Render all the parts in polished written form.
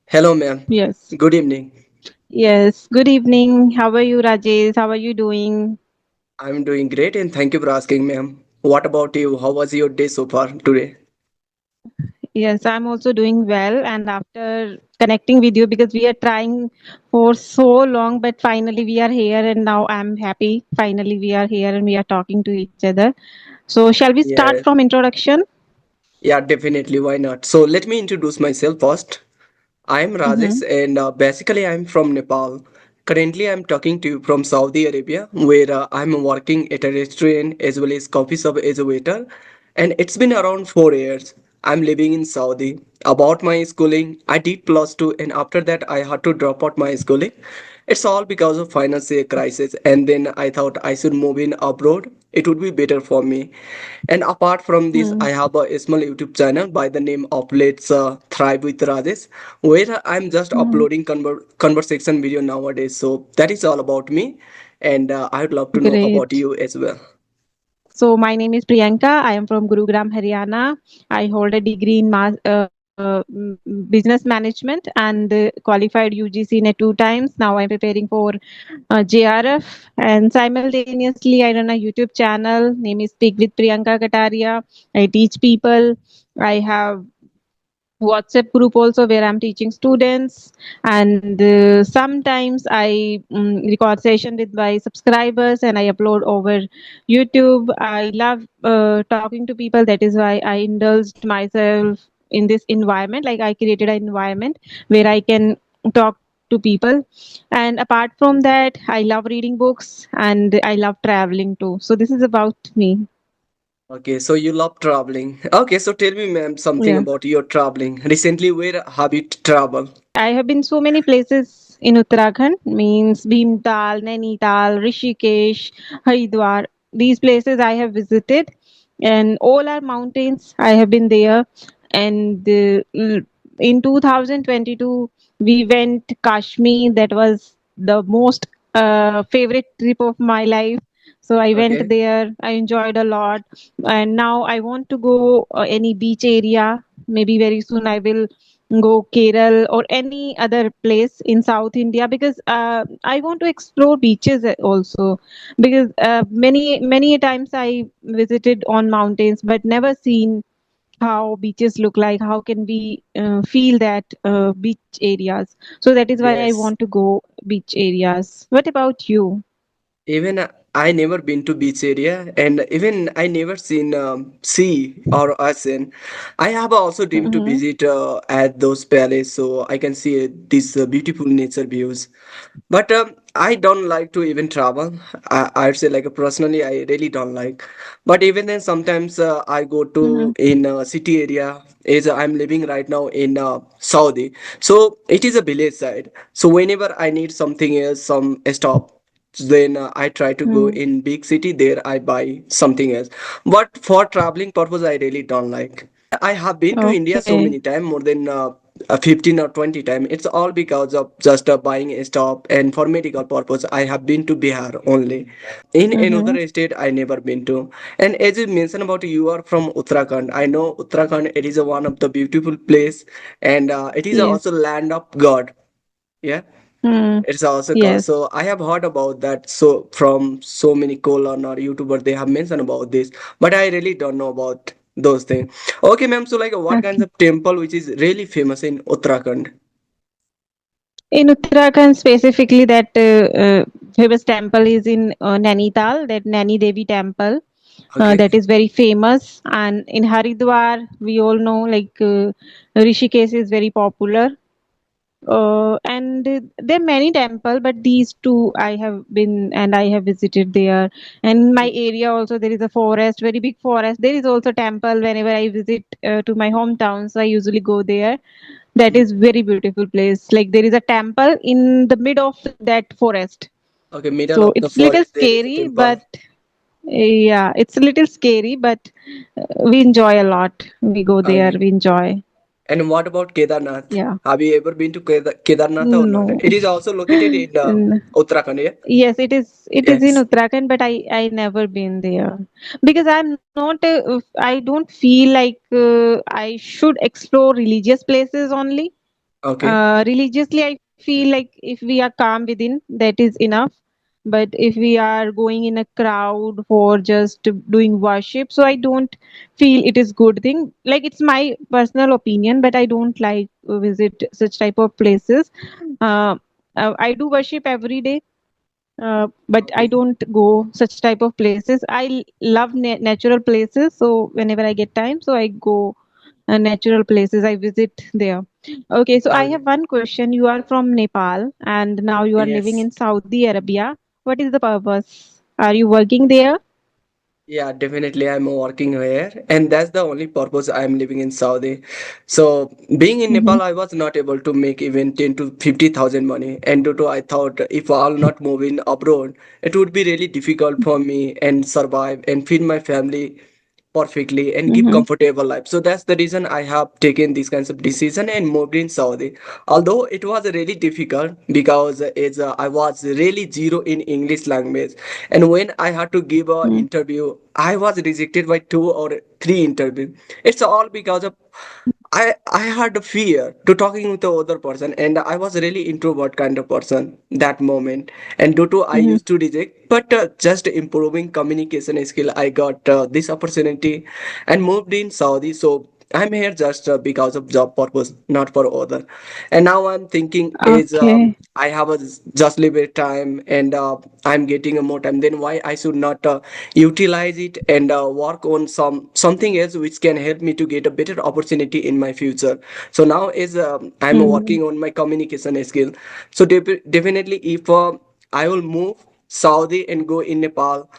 Hello, ma'am. Yes. Good evening. Yes. Good evening. How are you, Rajesh? How are you doing? I'm doing great and thank you for asking, ma'am. What about you? How was your day so far today? Yes, I'm also doing well. And after connecting with you, because we are trying for so long, but finally we are here, and now I'm happy. Finally, we are here and we are talking to each other. So, shall we start Yeah, from introduction? yeah, definitely. Why not? So let me introduce myself first. I'm Mm-hmm. Rajesh and basically I'm from Nepal. Currently, I'm talking to you from Saudi Arabia, where I'm working at a restaurant as well as coffee shop as a waiter. And it's been around 4 years. I'm living in Saudi. About my schooling, I did plus two, and after that, I had to drop out my schooling. It's all because of financial crisis, and then I thought I should move in abroad. It would be better for me. And apart from this, I have a small YouTube channel by the name of Let's Thrive with Rajesh, where I'm just Mm-hmm. uploading conversation video nowadays. So that is all about me, and I'd love to know about Great. you as well. So my name is Priyanka. I am from Gurugram, Haryana. I hold a degree in business management and qualified UGC net 2 times. Now I'm preparing for JRF, and simultaneously I run a YouTube channel. Name is Speak with Priyanka Katariya. I teach people. I have WhatsApp group also where I'm teaching students, and sometimes I record session with my subscribers and I upload over YouTube. I love talking to people. That is why I indulged myself in this environment. Like I created an environment where I can talk to people. And apart from that, I love reading books and I love traveling too. So this is about me. Okay, so you love traveling. Okay, so tell me, ma'am, something Yeah. about your traveling. Recently, where have you traveled? I have been so many places in Uttarakhand, means Bhimtal, Nainital, Rishikesh, Haridwar. These places I have visited, and all are mountains. I have been there, and in 2022 we went Kashmir. That was the most favorite trip of my life. So I went Okay. there. I enjoyed a lot, and now I want to go any beach area. Maybe very soon I will go Kerala or any other place in South India, because I want to explore beaches also, because many times I visited on mountains but never seen how beaches look like, how can we feel that beach areas. So that is why I Yes. want to go beach areas. What about you? Even I never been to beach area, and even I never seen sea or ocean. I have also dreamed to Mm-hmm. visit at those palace so I can see these beautiful nature views. But I don't like to even travel. I'd say like personally, I really don't like. But even then, sometimes I go Mm-hmm. to in city area. As I'm living right now in Saudi, so it is a village side. So whenever I need something else, some stop, then I try to go Mm. in big city. There I buy something else. But for traveling purpose, I really don't like. I have been to India so Okay. many times, more than 15 or 20 times. It's all because of just buying a stop, and for medical purpose, I have been to Bihar only. In Mm-hmm. another state, I never been to. And as you mentioned about you are from Uttarakhand, I know Uttarakhand. It is one of the beautiful place, and it is also Yes. land of God. Yeah. Mm. It's also God. Yes. So I have heard about that. So from so many colon or YouTuber, they have mentioned about this, but I really don't know about those things. Okay, ma'am. So like, what kinds Okay. of temple which is really famous in Uttarakhand? In Uttarakhand, specifically, that famous temple is in Nainital, that Naini Devi temple. Okay. That is very famous. And in Haridwar, we all know, like Rishikesh is very popular. And there are many temples, but these two I have been and I have visited there. And in my area also there is a forest, very big forest. There is also temple whenever I visit to my hometown, so I usually go there. That is very beautiful place. Like there is a temple in the mid of that forest. Okay, middle So of the it's little forest there is a scary, temple. but yeah, it's a little scary, but we enjoy a lot. We go there, Okay. we enjoy. And what about Kedarnath? Yeah. Have you ever been to Kedarnath or not? No. It is also located in Uttarakhand, yeah? Yes, it is. It is in Yes. Uttarakhand, but I never been there, because I'm not. I don't feel like I should explore religious places only. Okay. Religiously, I feel like if we are calm within, that is enough. But if we are going in a crowd for just doing worship, so I don't feel it is good thing. Like, it's my personal opinion, but I don't like visit such type of places. Uh, I do worship every day, but I Okay. don't go such type of places. I love natural places, so whenever I get time, so I go natural places. I visit there. Okay, so I Okay. have one question. You are from Nepal, and now you are living Yes. in Saudi Arabia. What is the purpose? Are you working there? Yeah, definitely. I'm working here, and that's the only purpose I'm living in Saudi. So, being in Mm-hmm. Nepal, I was not able to make even 10 to 50,000 money. And due to I thought if I'll not move in abroad, it would be really difficult for me and survive and feed my family perfectly and give Mm-hmm. comfortable life. So that's the reason I have taken this kinds of decision and moved in Saudi. Although it was really difficult because I was really zero in English language, and when I had to give a interview, I was rejected by two or three interview. It's all because of I had a fear to talking with the other person, and I was really introvert kind of person that moment. And due to I Mm-hmm. used to reject, but just improving communication skill, I got this opportunity and moved in Saudi. So I'm here just because of job purpose, not for other. And now I'm thinking is Okay. I have a just limited time, and I'm getting a more time. Then why I should not utilize it and work on something else which can help me to get a better opportunity in my future. So now is I'm Mm-hmm. working on my communication skill. So definitely if I will move Saudi and go in Nepal,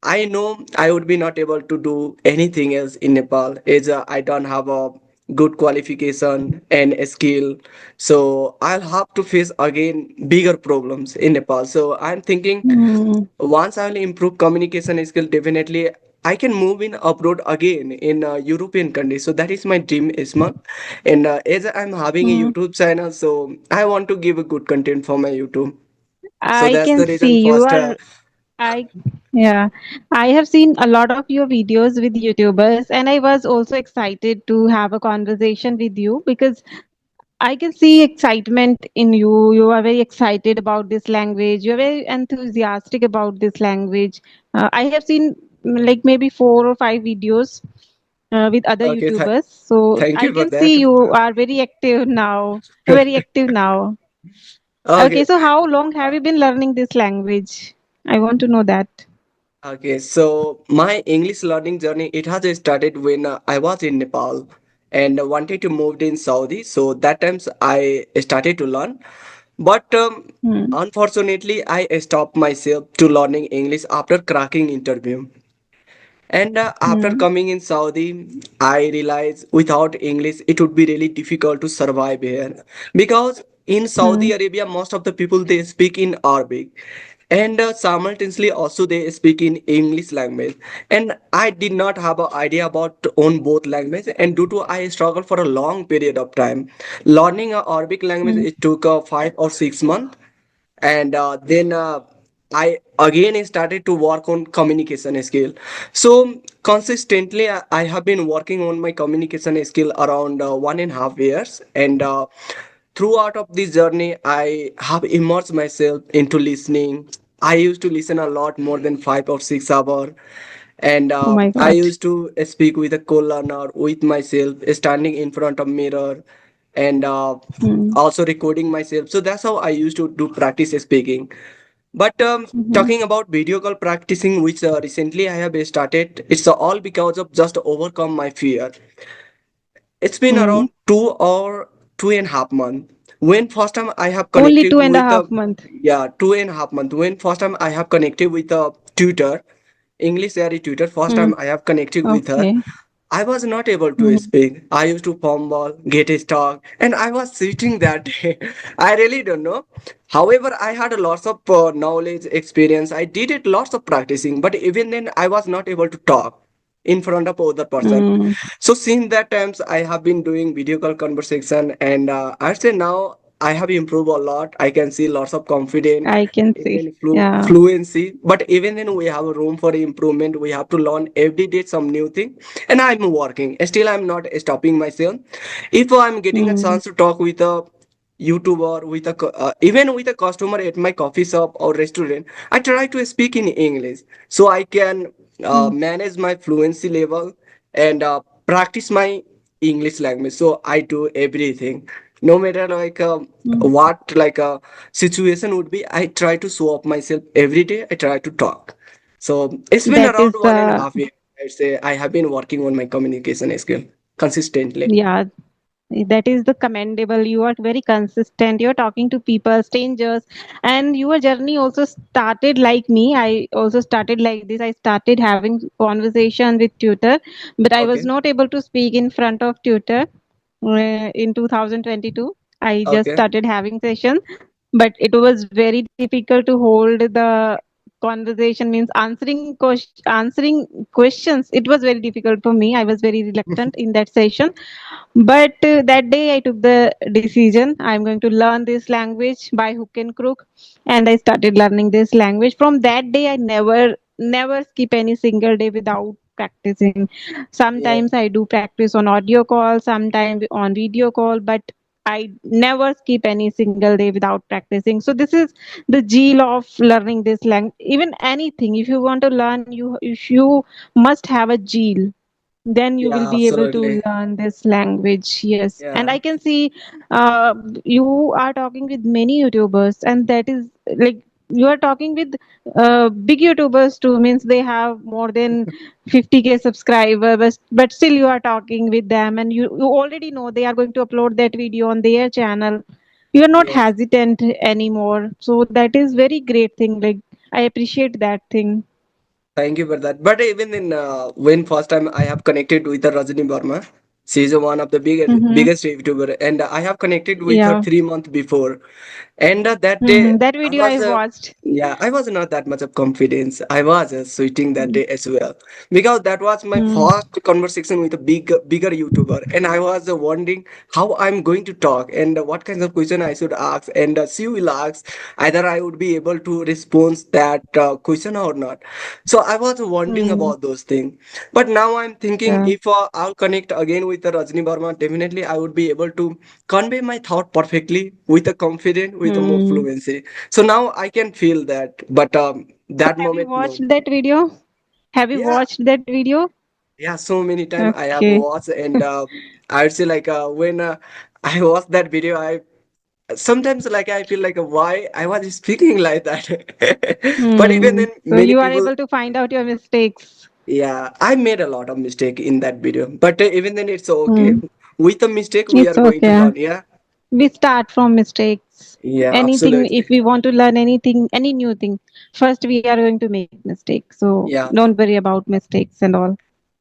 I know I would be not able to do anything else in Nepal as I don't have a good qualification and a skill. So I'll have to face again bigger problems in Nepal. So I'm thinking Mm-hmm. once I'll improve communication skill, definitely I can move in abroad again in European countries. So that is my dream, Isma. And as I'm having a YouTube channel, so I want to give a good content for my YouTube. So I that's can the reason see you first. are. I Yeah, I have seen a lot of your videos with YouTubers, and I was also excited to have a conversation with you because I can see excitement in you. You are very excited about this language. You are very enthusiastic about this language. I have seen like maybe 4 or 5 videos with other Okay, YouTubers. So thank I you for can that. see you are very active now. You're very active now. Okay, Okay, so how long have you been learning this language? I want to know that. okay. So my English learning journey it has started when I was in Nepal and wanted to move in Saudi. So that times I started to learn, but Hmm. unfortunately I stopped myself to learning English after cracking interview. And after Hmm. coming in Saudi, I realized without English, it would be really difficult to survive here. Because in Saudi Hmm. Arabia, most of the people they speak in Arabic, and simultaneously also they speak in English language. And I did not have an idea about own both language, and due to I struggled for a long period of time. Learning Arabic language Hmm. it took 5 or 6 months, and then I again started to work on communication skill. So consistently I have been working on my communication skill around 1.5 years, and throughout of this journey I have immersed myself into listening. I used to listen a lot more than 5 or 6 hours, and Oh my I God. used to speak with a co-learner with myself standing in front of mirror, and Hmm. also recording myself. So that's how I used to do practice speaking. But Hmm. talking about video call practicing, which recently I have started, it's all because of just overcome my fear. It's been Hmm. around 2 or 2.5 months. When first time I have Only connected two and a with a half month. yeah 2.5 months. When first time I have connected with a tutor, English area tutor. First Hmm. time I have connected with her, Okay. I was not able to Hmm. speak. I used to fumble, get stuck, and I was sitting that day. I really don't know. However, I had a lots of knowledge, experience. I did it lots of practicing, but even then, I was not able to talk in front of other person. Hmm. So since that times, I have been doing video call conversation, and I'd say now. I have improved a lot. I can see lots of confidence, I can even see. Yeah. fluency. But even then, we have a room for improvement. We have to learn every day some new thing. And I'm working. Still, I'm not stopping myself. If I'm getting a Mm. chance to talk with a YouTuber, with a even with a customer at my coffee shop or restaurant, I try to speak in English so I can Mm. manage my fluency level and practice my English language. So I do everything, no matter like Mm. what like a situation would be. I try to show up myself every day. I try to talk. So it's been That around is one and a the, half year. I'd say I have been working on my communication skill consistently. yeah, that is the commendable. You are very consistent. You're talking to people, strangers, and your journey also started like me. I also started like this. I started having conversation with tutor, but I was Okay. not able to speak in front of tutor in 2022. I just Okay. started having sessions, but it was very difficult to hold the conversation, means answering questions. It was very difficult for me. I was very reluctant in that session, but that day I took the decision I'm going to learn this language by hook and crook, and I started learning this language. From that day, I never skip any single day without practicing. Yeah. Sometimes I do practice on audio call, sometimes on video call, but I never skip any single day without practicing. So this is the zeal of learning this language. Even anything, if you want to learn, you must have a zeal, then you will Yeah. be able to Absolutely. learn this language. Yes, and Yeah. I can see uh, you are talking with many YouTubers, and that is like you are talking with big YouTubers too, means they have more than 50K subscribers, but still you are talking with them, and you already know they are going to upload that video on their channel. You are not Yes. hesitant anymore, so that is very great thing. Like, I appreciate that thing. Thank you for that. But even in when first time I have connected with the Rajni Verma, she is one of the Mm-hmm. biggest YouTuber, and I have connected with her Yeah. 3 months before. And that day, Mm-hmm. That I video was, I watched. yeah, I was not that much of confidence. I was sweating that Mm. day as well because that was my Mm. first conversation with a bigger YouTuber, and I was wondering how I'm going to talk and what kinds of question I should ask, and she will ask either I would be able to respond that question or not. So I was wondering Mm. about those things. But now I'm thinking Yeah. if I'll connect again with the Rajni Verma, definitely I would be able to convey my thought perfectly with a confidence, with a more Mm. fluency. So now I can feel that, but So that have you moment, no. watched that video? Have you Yeah, watched that video? yeah, so many times I have Okay. watched, and I would say like when I watched that video, I sometimes like I feel like why I was speaking like that. But even Hmm. then, So many you are people, able to find out your mistakes. yeah, I made a lot of mistake in that video, but even then it's okay. Hmm. With a mistake, we It's are going to okay. learn. Yeah, We start from mistakes. yeah, Anything, if absolutely. we want to learn anything, any new thing, first we are going to make mistakes. So Yeah. don't worry about mistakes and all.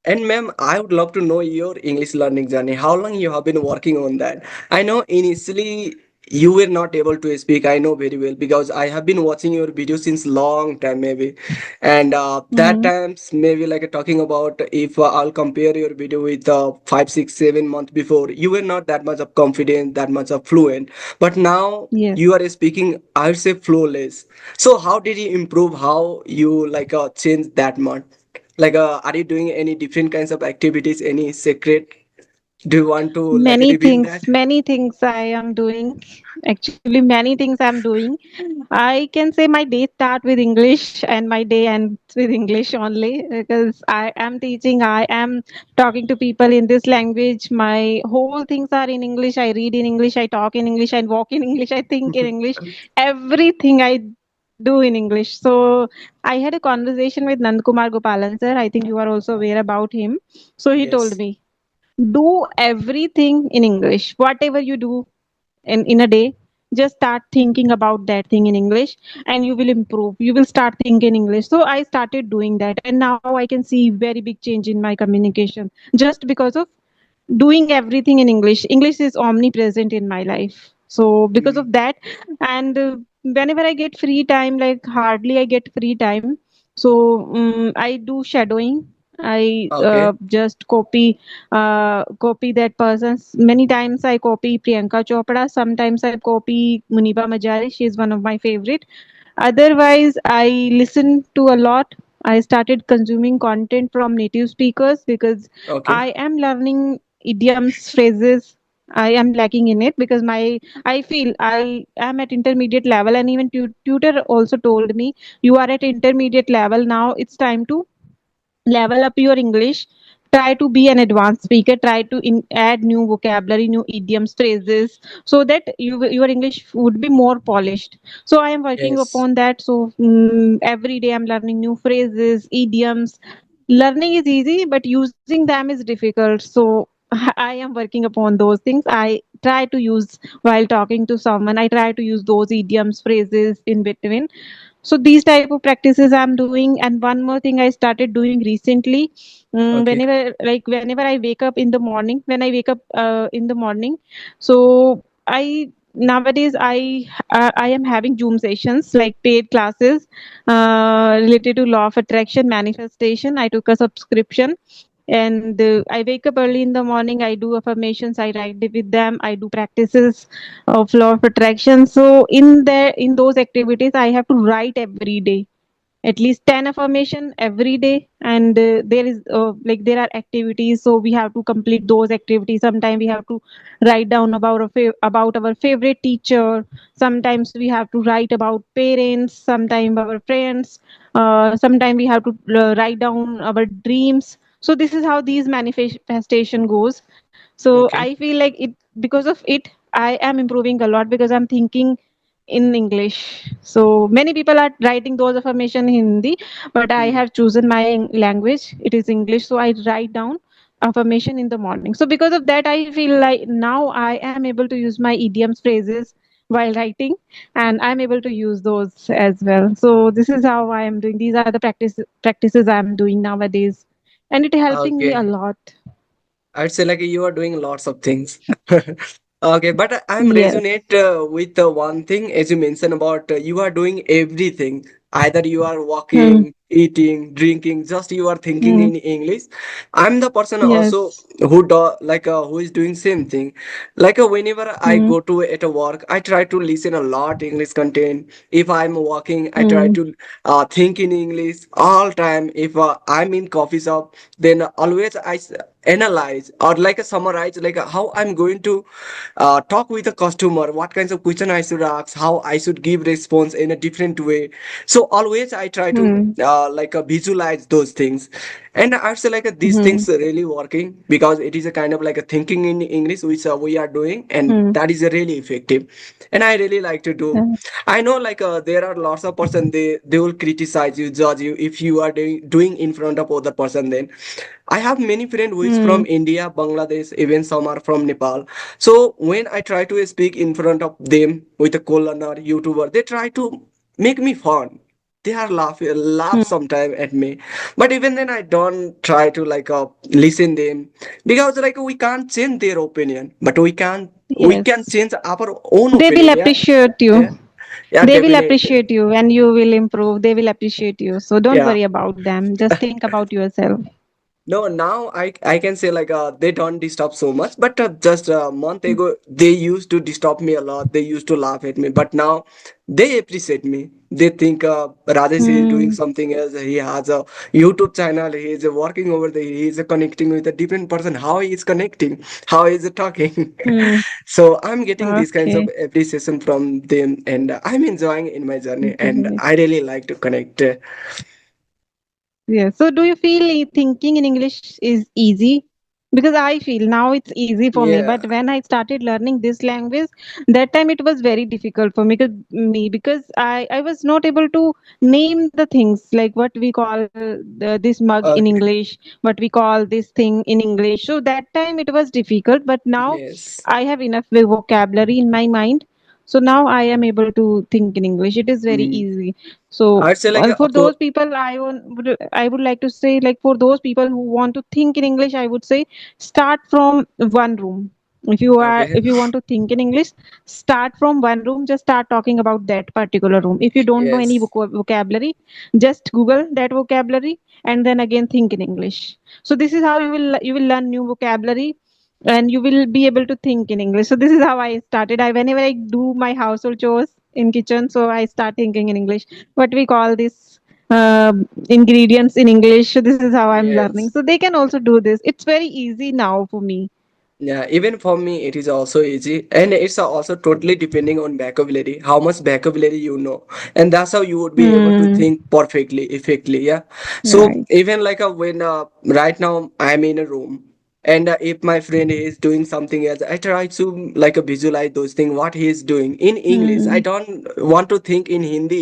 And ma'am, I would love to know your English learning journey. How long you have been working on that? I know initially you were not able to speak. I know very well because I have been watching your videos since long time maybe, and that Mm-hmm. times maybe like talking about if I'll compare your video with 5, 6, 7 months before, you were not that much of confident, that much of fluent, but now Yes. you are speaking. I would say flawless. So how did you improve? How you like change that much? Like, are you doing any different kinds of activities? Any secret? Do you want to like reveal that? Many things I am doing. Actually, many things I'm doing. I can say my day start with English and my day ends with English only, because I am teaching, I am talking to people in this language. My whole things are in English. I read in English, I talk in English, I walk in English, I think in English. Everything I do in English. So I had a conversation with Nandkumar Gopalan sir. I think you are also aware about him. So he told Yes. me, do everything in English. Whatever you do in a day, just start thinking about that thing in English, and you will improve. You will start thinking English. So I started doing that, and now I can see very big change in my communication just because of doing everything in English. English is omnipresent in my life. So because Mhm. of that, and whenever I get free time, like hardly I get free time, so I do shadowing. I Okay. just copy that person's. Many times I copy Priyanka Chopra. Sometimes I copy Muniba Majari. She is one of my favorite. Otherwise, I listen to a lot. I started consuming content from native speakers because Okay. I am learning idioms, phrases. I am lacking in it because I feel I am at intermediate level, and even tutor also told me you are at intermediate level now. It's time to level up your English. Try to be an advanced speaker. Try to add new vocabulary, new idioms, phrases, so that your English would be more polished. So I am working Yes. upon that. So every day I'm learning new phrases, idioms. Learning is easy, but using them is difficult. So I am working upon those things. I try to use while talking to someone. I try to use those idioms, phrases in between. So these type of practices I'm doing. And one more thing I started doing recently, Okay. whenever I wake up in the morning, when I wake up in the morning, so I nowadays I am having Zoom sessions, like paid classes related to law of attraction, manifestation. I took a subscription, and I wake up early in the morning. I do affirmations, I write with them, I do practices of law of attraction. So in those activities I have to write every day at least 10 affirmation every day. And there is there are activities, so we have to complete those activities. Sometimes we have to write down about about our favorite teacher. Sometimes we have to write about parents, sometimes our friends. Sometimes we have to write down our dreams. So this is how these manifestation goes. So I Okay. feel like it, because of it I am improving a lot, because I'm thinking in English. So many people are writing those affirmation in Hindi, but I Hmm. have chosen my language. It is English, so I write down affirmation in the morning. So because of that, I feel like now I am able to use my idioms, phrases while writing, and I'm able to use those as well. So this is how I am doing. These are the practices I'm doing nowadays, and it helping me a Okay. lot. I'd say like you are doing lots of things. Okay, but I'm Yes. resonate with one thing as you mentioned about you are doing everything. Either you are Hmm. walking, eating, drinking, just you are thinking Hmm. in English. I'm the person also Yes. who is doing same thing. Like whenever I Hmm. go to at a work, I try to listen a lot English content. If I'm walking, I try Hmm. to think in English all time. If I'm in coffee shop, then always analyze or like a summarize like how I'm going to talk with a customer, what kinds of question I should ask, how I should give response in a different way. So always I try to Hmm. visualize those things. And I say like these Hmm. things are really working because it is a kind of like a thinking in English which we are doing, and Hmm. that is really effective. And I really like to do. Yeah. I know like there are lots of person, they will criticize you, judge you if you are doing in front of other person. Then I have many friends who is Hmm. from India, Bangladesh, even some are from Nepal. So when I try to speak in front of them with a colon or YouTuber, they try to make me fun. They are laugh Hmm. sometime at me, but even then I don't try to like listen them, because like we can't change their opinion, but we can Yes. change our own They will opinion. Yeah, appreciate yeah, you. yeah, They will definitely. appreciate you and you will improve. They will appreciate you. So don't Yeah. worry about them. Just think about yourself. No, now I can say like they don't disturb so much, but just a month ago they used to disturb me a lot. They used to laugh at me, but now they appreciate me. They think Rajesh is doing Hmm. something else. He has a YouTube channel. He is working over there. He is connecting with a different person. How he is connecting? How he is talking? Hmm. So I'm getting these kinds of Okay. appreciation from them, and I'm enjoying in my journey, and Great. I really like to connect. Yeah. So do you feel thinking in English is easy? Because I feel now it's easy for me, Yeah. but when I started learning this language, that time it was very difficult for me because I was not able to name the things, like what we call this mug in Okay. English, what we call this thing in English. So that time it was difficult, but now Yes. I have enough vocabulary in my mind. So now I am able to think in English. It is very Mm. easy. So I'd say like for those people, I would like to say, like, for those people who want to think in English, I would say start from one room. Okay. If you want to think in English, start from one room, just start talking about that particular room. If you don't know any Yes. vocabulary, just Google that vocabulary and then again think in English. So this is how you will learn new vocabulary and you will be able to think in English. So this is how I started. I Whenever I do my household chores in kitchen, so I start thinking in English. What we call this ingredients in English. So this is how I'm learning. Yes. So they can also do this. It's very easy now for me. Yeah, even for me, it is also easy, and it's also totally depending on vocabulary, how much vocabulary you know, and that's how you would be able to Hmm. think perfectly, effectively. Yeah. So Right. even like when right now I'm in a room, and if my friend is doing something else, I try to like visualize those things what he is doing in English. I Hmm. don't want to think in Hindi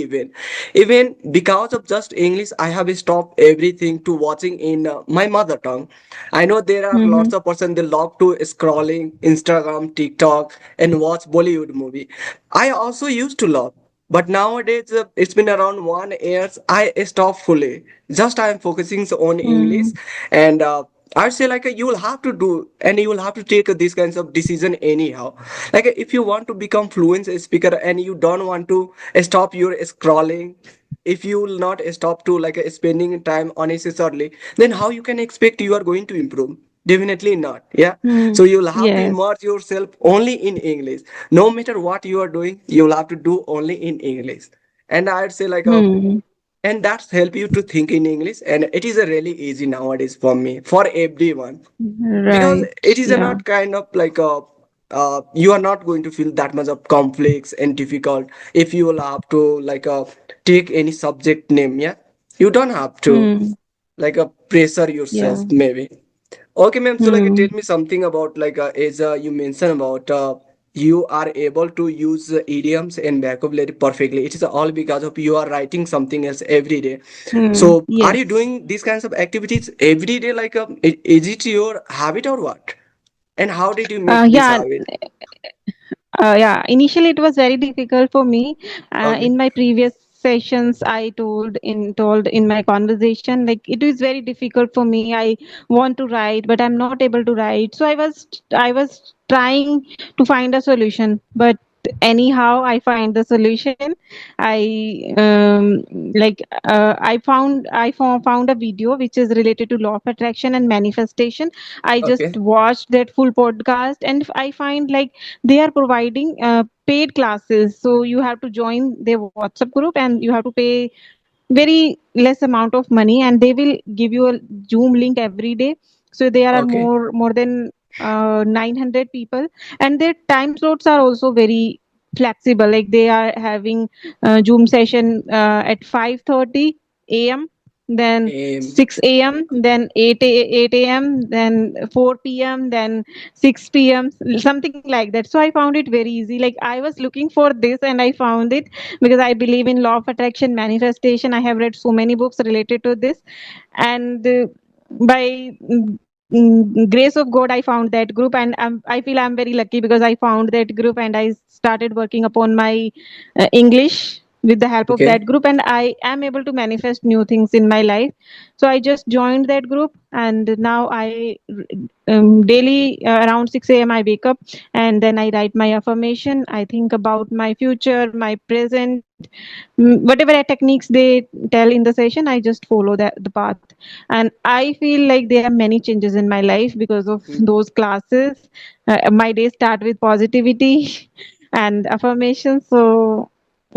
even because of just English. I have stopped everything to watching in my mother tongue. I know there are Hmm. lots of person they love to scrolling Instagram, TikTok, and watch Bollywood movie. I also used to love, but nowadays it's been around 1 year. I stopped fully. Just I am focusing on English, Hmm. and I'd say like you will have to do, and you will have to take these kinds of decision anyhow. Like if you want to become fluent speaker and you don't want to stop your scrolling, if you will not stop to like spending time unnecessarily, then how you can expect you are going to improve? Definitely not. Yeah. Hmm. So you'll have to Yes. immerse yourself only in English. No matter what you are doing, you'll have to do only in English. And I'd say like a, Hmm. and that's help you to think in English, and it is a really easy nowadays for me, for everyone, because Right. it is a Yeah. not kind of like a you are not going to feel that much of complex and difficult if you will have to like take any subject name. Yeah, you don't have to Hmm. like pressure yourself Yeah. maybe. Okay, ma'am. So, like, tell Hmm. me something about like as you mentioned about you are able to use idioms and vocabulary perfectly. It is all because of you are writing something else every day. Hmm. So, are you Yes. doing these kinds of activities every day? Like, is it your habit or what? And how did you make this Yeah. habit? Yeah, initially it was very difficult for me. Okay. In my previous sessions, I told in my conversation, like it is very difficult for me. I want to write, but I'm not able to write. So I was trying to find a solution, but anyhow I find the solution. I found a video which is related to law of attraction and manifestation. I just Okay. watched that full podcast and I find like they are providing paid classes, so you have to join their WhatsApp group and you have to pay very less amount of money and they will give you a Zoom link every day. So there are Okay. more than 900 people, and their time slots are also very flexible. Like they are having Zoom session at 5:30 a.m., then Um, 6 a.m., then 8 a.m., then 4 p.m., then 6 p.m., something like that. So I found it very easy. Like I was looking for this and I found it because I believe in law of attraction, manifestation. I have read so many books related to this, and by grace of God, I found that group, and I feel I'm very lucky because I found that group and I started working upon my English with the help of okay. that group, and I am able to manifest new things in my life. So I just joined that group, and now I daily around 6 a.m. I wake up and then I write my affirmation. I think about my future, my present, whatever techniques they tell in the session. I just follow the path, and I feel like there are many changes in my life because of Mm, those classes. My day start with positivity and affirmation. So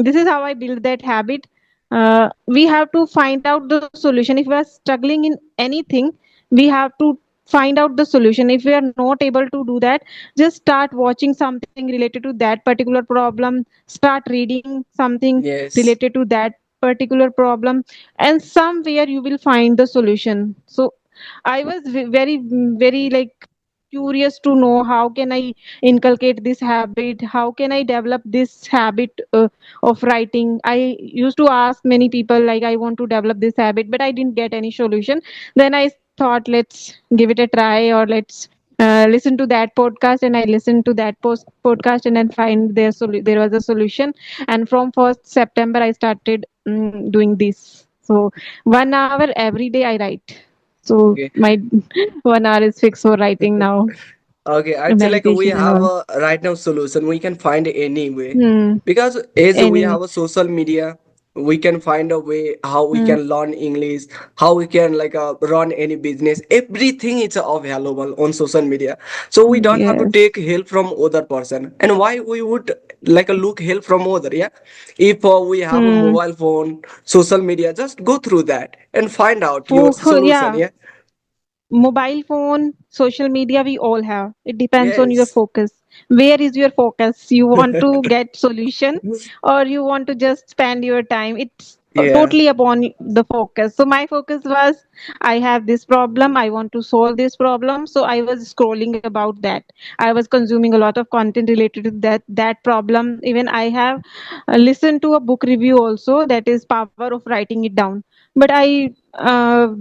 this is how I build that habit. We have to find out the solution. If we are struggling in anything, we have to find out the solution. If we are not able to do that, just start watching something related to that particular problem, start reading something yes. related to that particular problem, and somewhere you will find the solution. So I was very like curious to know how can I inculcate this habit, how can I develop this habit of writing. I used to ask many people like I want to develop this habit, but I didn't get any solution. Then I thought let's give it a try, or let's listen to that podcast, and I listened to that podcast and then find there was a solution. And from 1st September I started doing this. So 1 hour every day I write. So Okay. my 1 hour is fixed for writing now. Okay, I'd say like we meditation and have all. a right now solution. We can find any way Hmm. because as we Anyway. have a social media, we can find a way how we Hmm. can learn English, how we can like run any business. Everything is available on social media, so we don't have to Yes. take help from other person. And why we would like look help from other? Yeah, if we have a Hmm. mobile phone, social media, just go through that and find out your solution. Yeah, Yeah. mobile phone, social media, we all have. It depends on your Yes. focus. Where is your focus? You want to get solution, or you want to just spend your time? It's Yeah. totally upon the focus. So my focus was, I have this problem, I want to solve this problem. So I was scrolling about that. I was consuming a lot of content related to that problem. Even I have listened to a book review also, that is power of writing it down. But I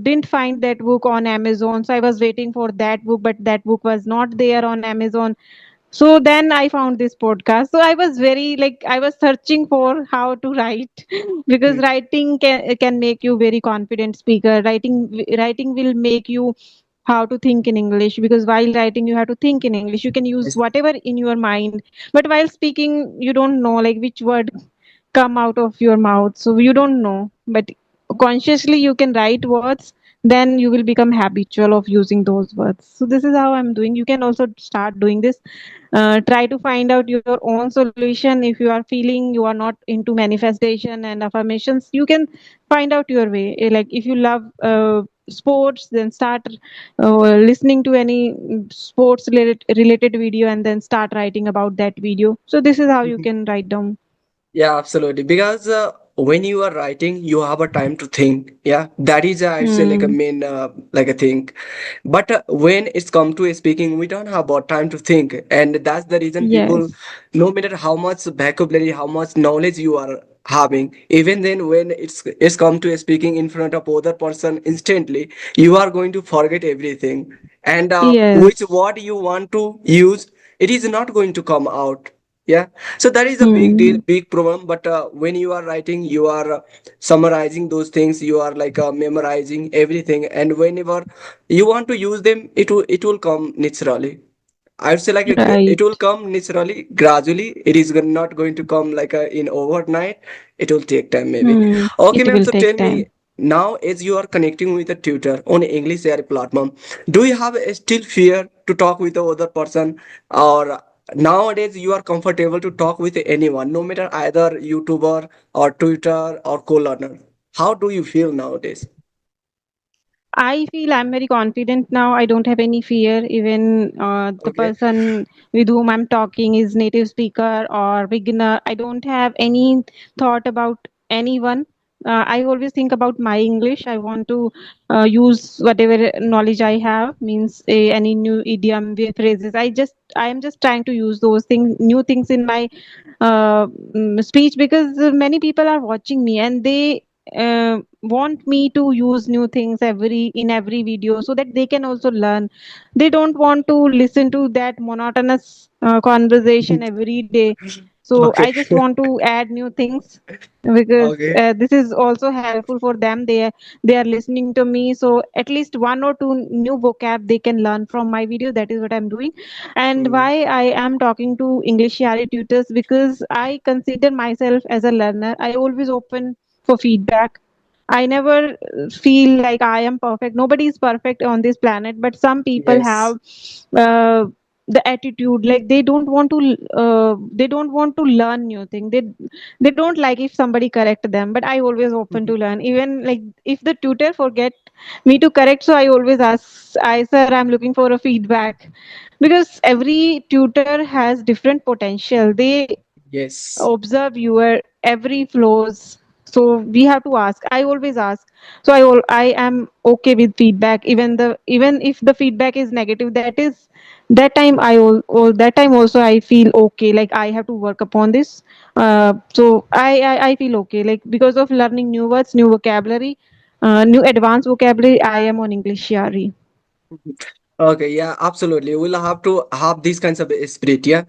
didn't find that book on Amazon. So I was waiting for that book, but that book was not there on Amazon. So then I found this podcast. So I was very like, I was searching for how to write because writing can make you very confident speaker. Writing will make you how to think in English, because while writing you have to think in English. You can use Yes. whatever in your mind, but while speaking you don't know like which word come out of your mouth, so you don't know. But consciously you can write words, then you will become habitual of using those words. So this is how I'm doing. You can also start doing this. Try to find out your own solution. If you are feeling you are not into manifestation and affirmations, you can find out your way. Like if you love sports, then start listening to any sports related video, and then start writing about that video. So this is how you can write down. Yeah, absolutely. Because when you are writing, you have a time to think. Yeah, that is I'd say like a Hmm. main like a thing. But when it's come to speaking, we don't have a time to think, and that's the reason people, Yes. no matter how much vocabulary, how much knowledge you are having, even then when it's come to speaking in front of other person, instantly you are going to forget everything, and which Yes. word you want to use, it is not going to come out. Yeah, so that is a big deal, Hmm. big problem. But when you are writing, you are summarizing those things, you are like memorizing everything, and whenever you want to use them, it will come naturally. I would say like it will Right. come naturally, gradually. It is not going to come like in overnight. It will take time maybe. Hmm. Okay, It ma'am. will So tell take me time. now, as you are connecting with a tutor on English AI platform, do you have a still fear to talk with the other person, or nowadays you are comfortable to talk with anyone, no matter either YouTuber or Twitter or co-learner? How do you feel nowadays? I feel I'm very confident now. I don't have any fear. Even the Okay. person with whom I'm talking is native speaker or beginner. I don't have any thought about anyone. I always think about my English. I want to use whatever knowledge I have, means any new idiom, phrases. I am just trying to use those things, new things in my speech, because many people are watching me and they want me to use new things every video, so that they can also learn. They don't want to listen to that monotonous conversation every day. So I Okay. just want to add new things, because Okay. this is also helpful for them. They are listening to me, so at least one or two new vocab they can learn from my video. That is what I'm doing. And Hmm. why I am talking to English tutors, because I consider myself as a learner. I always open for feedback. I never feel like I am perfect. Nobody is perfect on this planet, but some people Yes. have uh, the attitude like they don't want to learn new thing. They don't like if somebody correct them. But I always open to learn. Even like if the tutor forget me to correct, so I always ask, I sir, I'm looking for a feedback, because every tutor has different potential. They Yes. observe your every flows. So we have to ask. I always ask. So I am okay with feedback, even if the feedback is negative. That time that time also I feel okay, like I have to work upon this. So I feel okay, like because of learning new words, new vocabulary, new advanced vocabulary, I am on English Yari. Okay, yeah, absolutely. We'll have to have these kinds of spirit, yeah.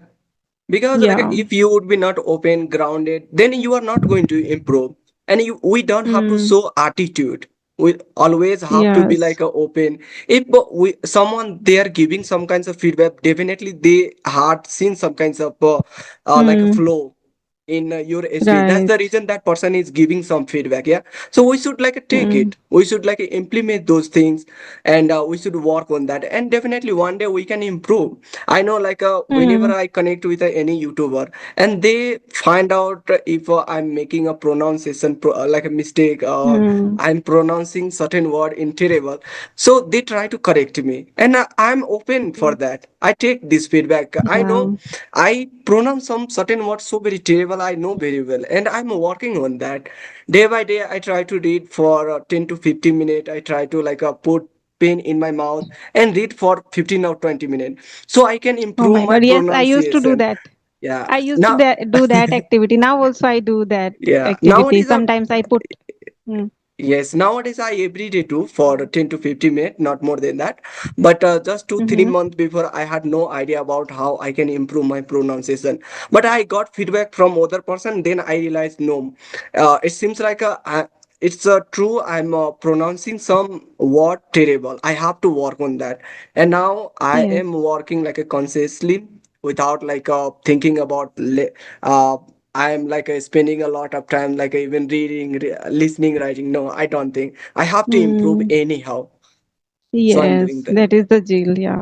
Because like Yeah. if you would be not open, grounded, then you are not going to improve. And we don't have to Hmm. show attitude. We always have to be like Yes. a open. If we someone they are giving some kinds of feedback, definitely they had seen some kinds of like a Hmm. flow in your speech. That's the Right. reason that person is giving some feedback. Yeah, so we should like take Hmm. it, we should like implement those things, and we should work on that, and definitely one day we can improve. I know like whenever Hmm. I connect with any YouTuber and they find out if I'm making a pronunciation like a mistake, Hmm. I'm pronouncing certain word in terrible, so they try to correct me, and I'm open for that. I take this feedback. I know Yeah. I pronounce some certain words so very terrible, I know very well, and I'm working on that. Day by day, I try to read for 10 to 15 minutes. I try to like put pen in my mouth and read for 15 or 20 minutes so I can Oh improve my my God. Yes, I used to do pronunciation. that. Yeah. I used to Now, do that activity. Now also I do that yeah. activity. Sometimes I put. Hmm. Yes, nowadays I every day do for 10 to 15 minutes, not more than that. But just two, three Mm-hmm. months before, I had no idea about how I can improve my pronunciation. But I got feedback from other person, then I realized no, it seems like it's true. I'm pronouncing some word terrible. I have to work on that. And now I Yes. am working like a consciously without like thinking about uh, I'm like spending a lot of time like even reading, listening, writing. No, I don't think I have to improve Hmm. anyhow. So I'm doing Yes, that. that is the deal. Yeah.